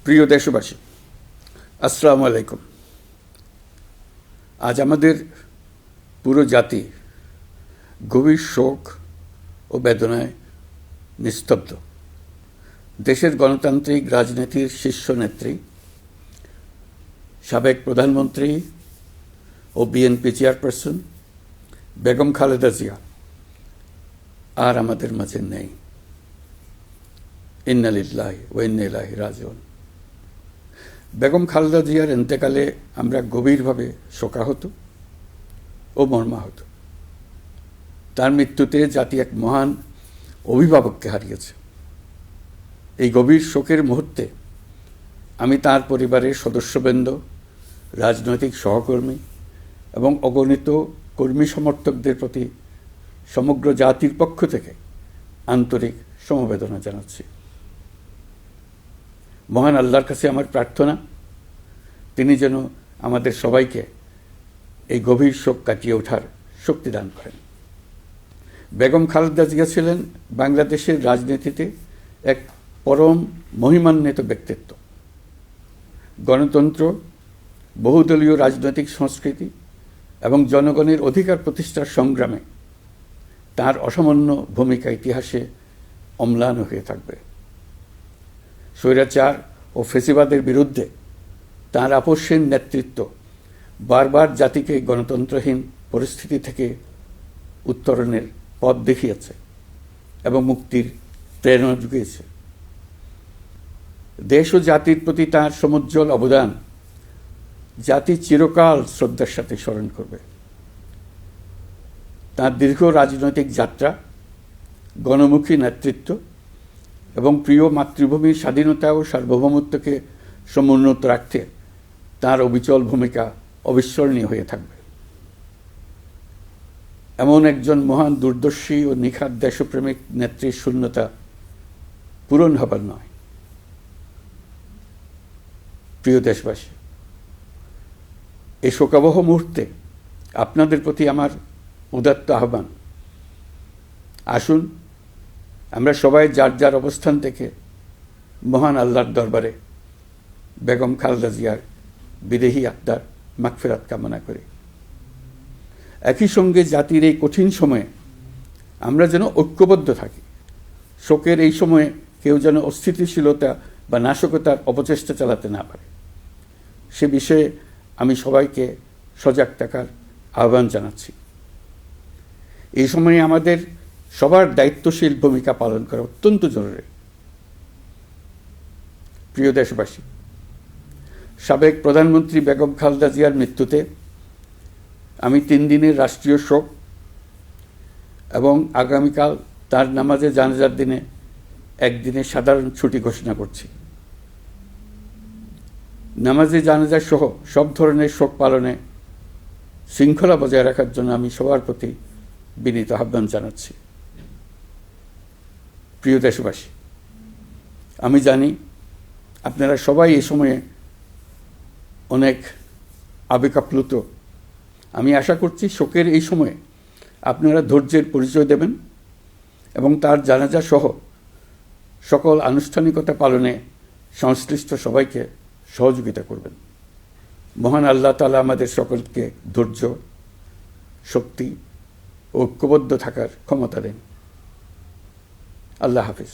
প্রিয় দেশবাসী, আসসালামু আলাইকুম। আজ আমাদের পুরো জাতি গভীর শোক ও বেদনায় নিস্তব্ধ। দেশের গণতান্ত্রিক রাজনীতির শীর্ষ নেত্রী, সাবেক প্রধানমন্ত্রী ও বিএনপি চেয়ারপারসন বেগম খালেদা জিয়া আর আমাদের মাঝে নেই। ইন্না লিল্লাহি ওয়া ইন্না ইলাইহি রাজিউন। বেগম খালেদা জিয়ার ইন্তেকালে আমরা গভীরভাবে শোকাহত ও মর্মাহত। তার মৃত্যুতে জাতি এক মহান অভিভাবককে হারিয়েছে। এই গভীর শোকের মুহূর্তে আমি তার পরিবারের সদস্যবৃন্দ, রাজনৈতিক সহকর্মী এবং অগণিত কর্মী সমর্থকদের প্রতি সমগ্র জাতির পক্ষ থেকে আন্তরিক সমবেদনা জানাচ্ছি। মহান আল্লাহর কাছে আমার প্রার্থনা, তিনি যেন আমাদের সবাইকে এই গভীর শোক কাটিয়ে ওঠার শক্তি দান করেন। বেগম খালেদা জিয়া ছিলেন বাংলাদেশের রাজনীতিতে এক পরম মহিমান্বিত ব্যক্তিত্ব। গণতন্ত্র, বহুদলীয় রাজনৈতিক সংস্কৃতি এবং জনগণের অধিকার প্রতিষ্ঠার সংগ্রামে তার অসামান্য ভূমিকা ইতিহাসে অম্লান হয়ে থাকবে। স্বৈরাচার ও ফেসিবাদের বিরুদ্ধে তাঁর আপসহীন নেতৃত্ব বারবার জাতিকে গণতন্ত্রহীন পরিস্থিতি থেকে উত্তরণের পথ দেখিয়েছে এবং মুক্তির প্রেরণা জুগিয়েছে। দেশ ও জাতির প্রতি তাঁর সমুজ্জ্বল অবদান জাতি চিরকাল শ্রদ্ধার সাথে স্মরণ করবে। তাঁর দীর্ঘ রাজনৈতিক যাত্রা, গণমুখী নেতৃত্ব এবং প্রিয় মাতৃভূমির স্বাধীনতা ও সার্বভৌমত্বকে সমুন্নত রাখতে তাঁর অবিচল ভূমিকা অবিস্মরণীয় হয়ে থাকবে। এমন একজন মহান দূরদর্শী ও নিখাদ দেশপ্রেমিক নেত্রীর শূন্যতা পূরণ হবার নয়। প্রিয় দেশবাসী, এই শোকাবহ মুহূর্তে আপনাদের প্রতি আমার উদাত্ত আহ্বান, আসুন আমরা সবাই যার যার অবস্থান থেকে মহান আল্লাহর দরবারে বেগম খালেদা জিয়ার বিদেহী আত্মার মাগফিরাত কামনা করি। একই সঙ্গে জাতির এই কঠিন সময়ে আমরা যেন ঐক্যবদ্ধ থাকি। শোকের এই সময়ে কেউ যেন অস্থিতিশীলতা বা নাশকতার অপচেষ্টা চালাতে না পারে, সে বিষয়ে আমি সবাইকে সজাগ থাকার আহ্বান জানাচ্ছি। এই সময়ে আমাদের সবার দায়িত্বশীল ভূমিকা পালন করা অত্যন্ত জরুরি। প্রিয় দেশবাসী, সাবেক প্রধানমন্ত্রী বেগম খালেদা জিয়ার মৃত্যুতে আমি 3 দিনের রাষ্ট্রীয় শোক এবং আগামীকাল তার নামাজে জানাজার দিনে একদিনের সাধারণ ছুটি ঘোষণা করছি। নামাজে জানাজা সহ সব ধরনের শোক পালনে শৃঙ্খলা বজায় রাখার জন্য আমি সবার প্রতি বিনীত আহ্বান জানাচ্ছি। প্রিয় দেশবাসী, আমি জানি আপনারা সবাই এই সময়ে অনেক আবেগাপ্লুত। আমি আশা করছি শোকের এই সময়ে আপনারা ধৈর্যের পরিচয় দেবেন এবং তার জানাজা সহ সকল আনুষ্ঠানিকতা পালনে সংশ্লিষ্ট সবাইকে সহযোগিতা করবেন। মহান আল্লাহ তাআলা আমাদের সকলকে ধৈর্য, শক্তি ও ঐক্যবদ্ধ থাকার ক্ষমতা দেন। আল্লাহ হাফিজ।